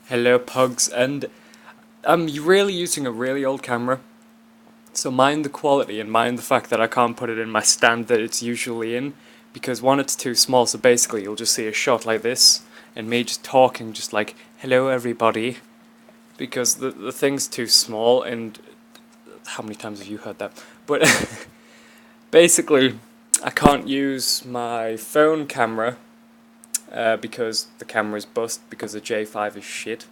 Hello pugs, and I'm really using a really old camera, so mind the quality and mind the fact that I can't put it in my stand that it's usually in, because one, it's too small, so basically you'll just see a shot like this, and me just talking just like, hello everybody, because the thing's too small, and how many times have you heard that? But basically, I can't use my phone camera because the camera is bust because the J5 is shit.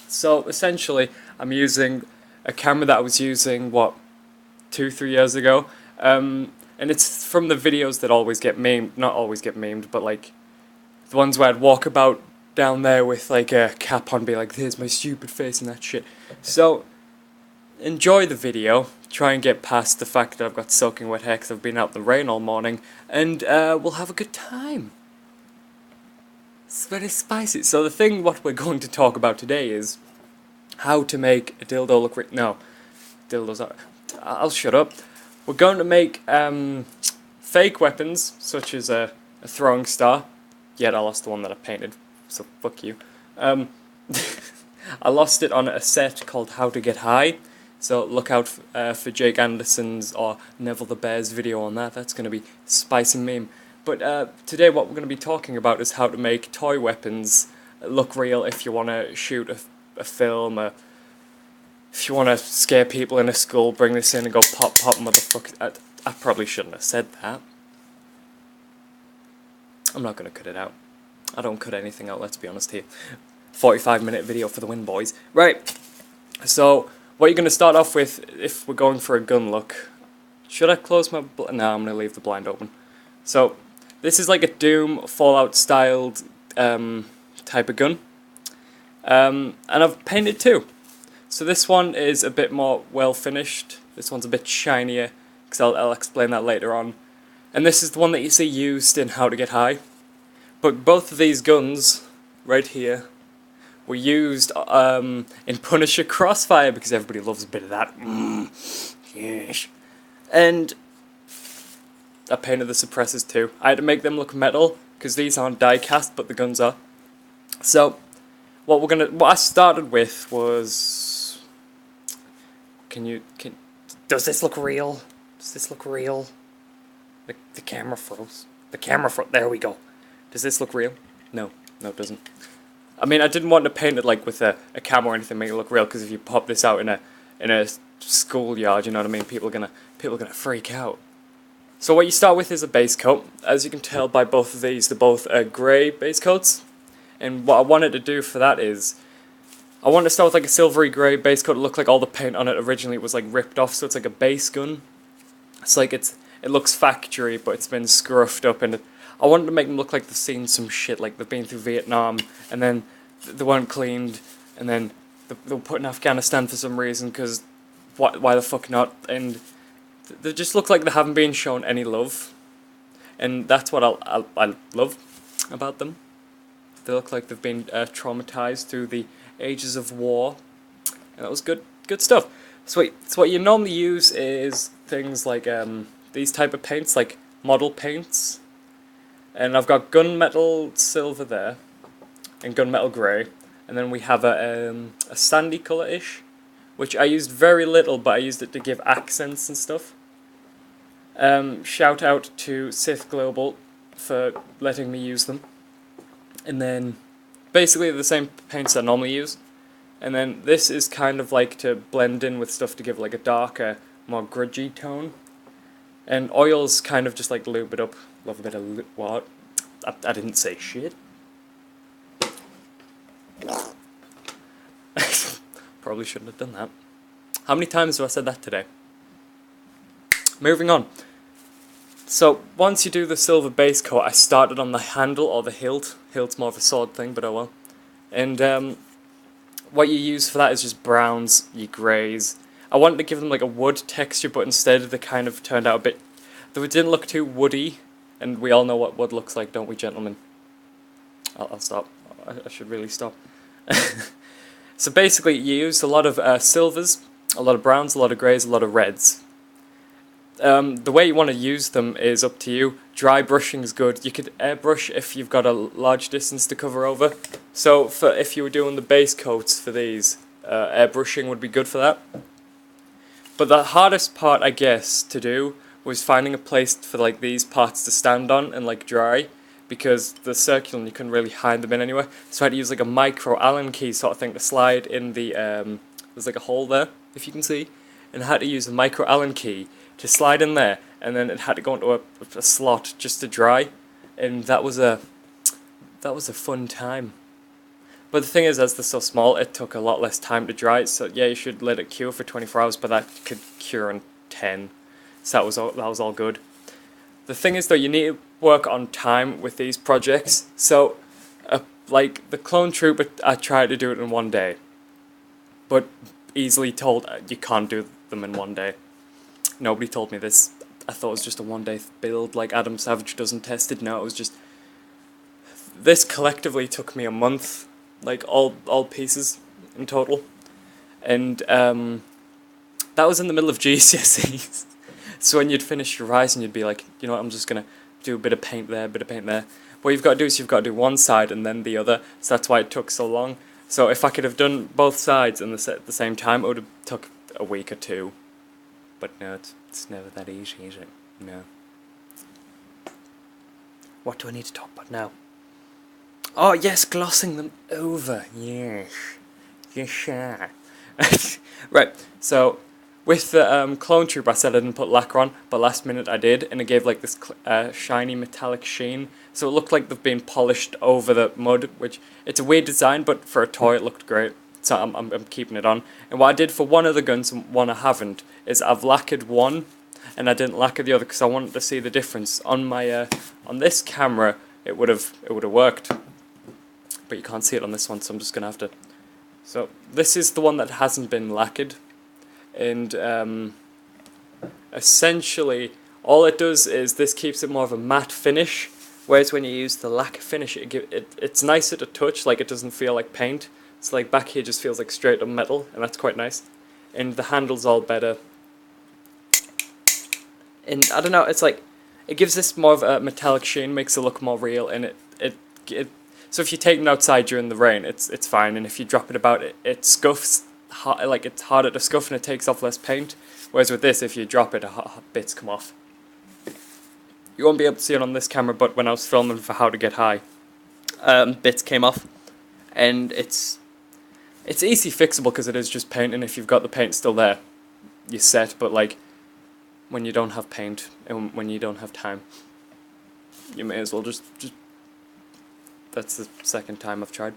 So essentially, I'm using a camera that I was using, what, 2-3 years ago, and it's from the videos that always get memed, not always get memed, but like the ones where I'd walk about down there with like a cap on, be like, there's my stupid face and that shit. So enjoy the video, try and get past the fact that I've got soaking wet hair because I've been out in the rain all morning, and we'll have a good time. It's very spicy. So the thing what we're going to talk about today is how to make a dildo look no, dildos are... I'll shut up. We're going to make fake weapons, such as a throwing star. Yet I lost the one that I painted, so fuck you. I lost it on a set called How to Get High, so look out for Jake Anderson's or Neville the Bear's video on that. That's going to be spicy meme. But today what we're going to be talking about is how to make toy weapons look real if you want to shoot a film, if you want to scare people in a school, bring this in and go pop pop motherfucker. I probably shouldn't have said that. I'm not going to cut it out. I don't cut anything out, let's be honest here. 45-minute video for the win, boys. Right, so what you're going to start off with, if we're going for a gun look, should I close my... No, I'm going to leave the blind open. So, this is like a Doom, Fallout styled type of gun. And I've painted two. So this one is a bit more well finished. This one's a bit shinier, because I'll explain that later on. And this is the one that you see used in How to Get High. But both of these guns, right here, were used in Punisher Crossfire, because everybody loves a bit of that. Yes. And I painted the suppressors too. I had to make them look metal, because these aren't die cast, but the guns are. So, what I started with was... Does this look real? Does this look real? The camera froze. There we go. Does this look real? No, it doesn't. I mean, I didn't want to paint it like with a camera or anything, make it look real, because if you pop this out in a schoolyard, you know what I mean, people are gonna freak out. So what you start with is a base coat. As you can tell by both of these, they're both grey base coats. And what I wanted to do for that is, I wanted to start with like a silvery grey base coat. It looked like all the paint on it originally was like ripped off, so it's like a base gun. It's like it looks factory, but it's been scruffed up, and I wanted to make them look like they've seen some shit, like they've been through Vietnam, and then they weren't cleaned, and then they were put in Afghanistan for some reason, because why the fuck not? And they just look like they haven't been shown any love, and that's what I love about them. They look like they've been traumatized through the ages of war, and that was good stuff. So what you normally use is things like these type of paints, like model paints, and I've got gunmetal silver there, and gunmetal grey, and then we have a sandy colour-ish, which I used very little, but I used it to give accents and stuff. Shout out to Sith Global for letting me use them. And then basically the same paints I normally use. And then this is kind of like to blend in with stuff to give like a darker, more grudgy tone. And oils kind of just like lube it up. Love a bit of what? I didn't say shit. Probably shouldn't have done that. How many times have I said that today? Moving on. So, once you do the silver base coat, I started on the handle or the hilt. Hilt's more of a sword thing, but oh well. And what you use for that is just browns, your greys. I wanted to give them like a wood texture, but instead they kind of turned out a bit... They didn't look too woody, and we all know what wood looks like, don't we, gentlemen? I'll stop. I should really stop. So basically, you use a lot of silvers, a lot of browns, a lot of greys, a lot of reds. The way you want to use them is up to you. Dry brushing is good. You could airbrush if you've got a large distance to cover over. So for if you were doing the base coats for these, airbrushing would be good for that. But the hardest part, I guess, to do was finding a place for like these parts to stand on and like dry, because the circular and you couldn't really hide them in anywhere. So I had to use like a micro Allen key sort of thing to slide in the there's like a hole there, if you can see, and I had to use a micro Allen key to slide in there, and then it had to go into a slot just to dry, and that was a fun time. But the thing is, as they're so small, it took a lot less time to dry. So yeah, you should let it cure for 24 hours, but that could cure in 10. So that was all good. The thing is though, you need to work on time with these projects. So, like the Clone Trooper, I tried to do it in one day, but easily told you can't do them in one day. Nobody told me this. I thought it was just a one-day build, like Adam Savage doesn't test it. No, it was just... This collectively took me a month, like all pieces in total. And that was in the middle of GCSEs. So when you'd finish your Horizon, you'd be like, you know what, I'm just going to do a bit of paint there, a bit of paint there. What you've got to do is you've got to do one side and then the other. So that's why it took so long. So if I could have done both sides at the same time, it would have took a week or two. But no, it's never that easy, is it? No. What do I need to talk about now? Oh yes, glossing them over. Yes. Yes, sure. Right, so with the Clone Trooper, I said I didn't put lacquer on, but last minute I did, and it gave like this shiny metallic sheen. So it looked like they've been polished over the mud, which it's a weird design, but for a toy it looked great. So I'm keeping it on. And what I did for one of the guns and one I haven't is I've lacquered one, and I didn't lacquer the other because I wanted to see the difference. On my on this camera, it would have worked, but you can't see it on this one, so I'm just gonna have to. So this is the one that hasn't been lacquered, and essentially all it does is this keeps it more of a matte finish. Whereas when you use the lacquer finish, it's nicer to touch, like it doesn't feel like paint. So like back here just feels like straight up metal, and that's quite nice. And the handle's all better. And I don't know, it's like, it gives this more of a metallic sheen, makes it look more real, and it so if you take it outside during the rain, it's fine, and if you drop it about, it scuffs, like it's harder to scuff and it takes off less paint. Whereas with this, if you drop it, bits come off. You won't be able to see it on this camera, but when I was filming for How to Get High, bits came off, and it's easy fixable because it is just paint, and if you've got the paint still there, you're set. But like, when you don't have paint and when you don't have time, you may as well just that's the second time I've tried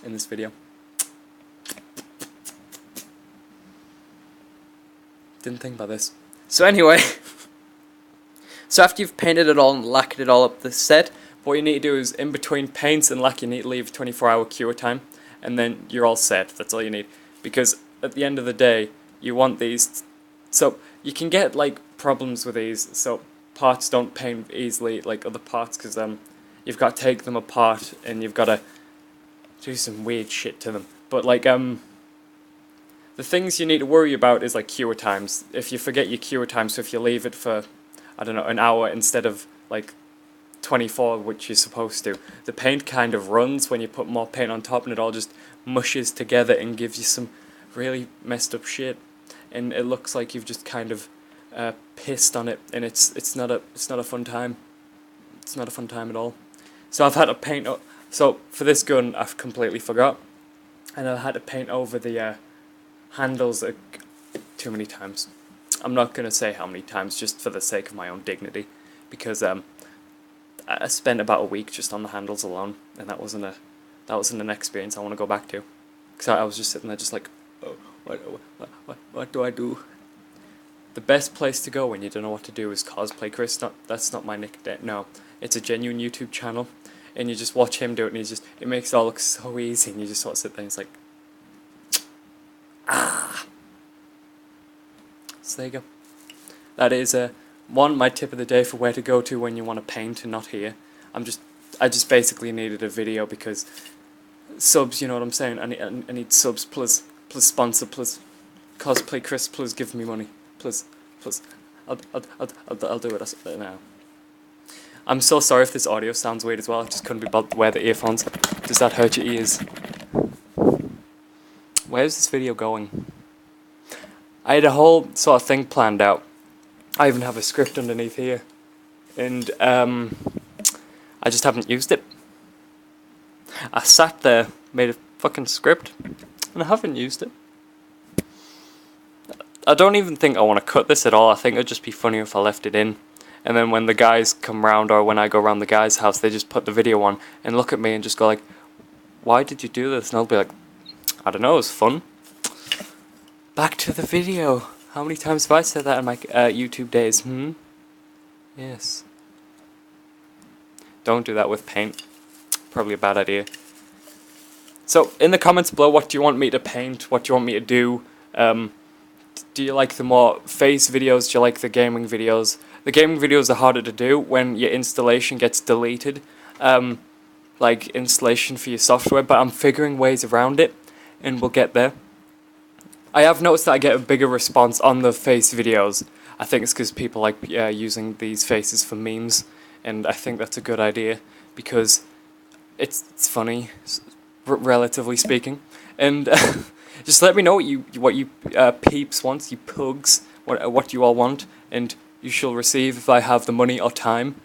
in this video. Didn't think about this. So anyway, so after you've painted it all and lacquered it all up the set, what you need to do is in between paints and lacquer you need to leave 24-hour cure time, and then you're all set. That's all you need, because at the end of the day you want these, so you can get like problems with these, so parts don't paint easily like other parts, because you've got to take them apart and you've got to do some weird shit to them. But like the things you need to worry about is like cure times. If you forget your cure time, so if you leave it for, I don't know, an hour instead of like 24, which you're supposed to, the paint kind of runs when you put more paint on top, and it all just mushes together and gives you some really messed up shit, and it looks like you've just kind of pissed on it, and it's not a fun time. It's not a fun time at all. So I've had to paint. So for this gun, I've completely forgot, and I had to paint over the handles too many times. I'm not gonna say how many times, just for the sake of my own dignity, because I spent about a week just on the handles alone, and that wasn't an experience I want to go back to. Because I was just sitting there, just like, oh, what do I do? The best place to go when you don't know what to do is Cosplay Chris. That's not my nickname. No, it's a genuine YouTube channel, and you just watch him do it, and it makes it all look so easy, and you just sort of sit there and it's like, ah. So there you go. That is my tip of the day for where to go to when you want to paint and not here. I just basically needed a video because subs, you know what I'm saying. I need subs, plus sponsor, plus Cosplay Chris, plus give me money, plus I'll do it now. I'm so sorry if this audio sounds weird as well. I just couldn't be bothered to wear the earphones. Does that hurt your ears? Where's this video going? I had a whole sort of thing planned out. I even have a script underneath here. And I just haven't used it. I sat there, made a fucking script, and I haven't used it. I don't even think I want to cut this at all. I think it'd just be funnier if I left it in. And then when the guys come round, or when I go round the guy's house, they just put the video on and look at me and just go like, why did you do this? And I'll be like, I don't know, it was fun. Back to the video. How many times have I said that in my YouTube days? Yes. Don't do that with paint. Probably a bad idea. So, in the comments below, what do you want me to paint? What do you want me to do? Do you like the more face videos? Do you like the gaming videos? The gaming videos are harder to do when your installation gets deleted. Like installation for your software, but I'm figuring ways around it, and we'll get there. I have noticed that I get a bigger response on the face videos. I think it's because people like using these faces for memes, and I think that's a good idea because it's funny, relatively speaking. And just let me know what you peeps want, you pugs, what you all want, and you shall receive if I have the money or time.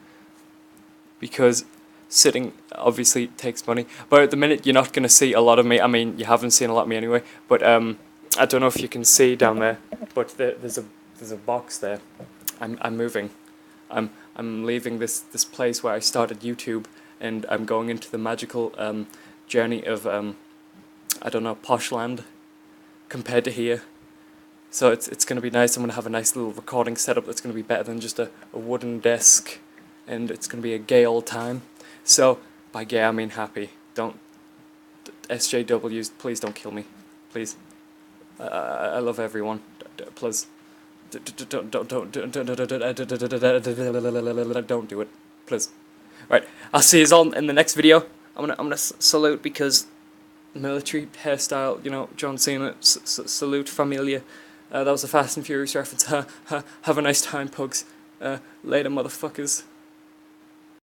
Because sitting obviously takes money, but at the minute you're not going to see a lot of me. I mean, you haven't seen a lot of me anyway, but I don't know if you can see down there, but there's a box there. I'm moving. I'm leaving this place where I started YouTube, and I'm going into the magical journey of I don't know, Poshland compared to here. So it's going to be nice. I'm going to have a nice little recording setup that's going to be better than just a wooden desk, and it's going to be a gay old time. So by gay I mean happy. Don't SJWs, please don't kill me, please. I love everyone. Please, don't do it, please. Right, I'll see you all in the next video. I'm gonna salute because military hairstyle, you know, John Cena. Salute familia. That was a Fast and Furious reference. Have a nice time, pugs. Later, motherfuckers.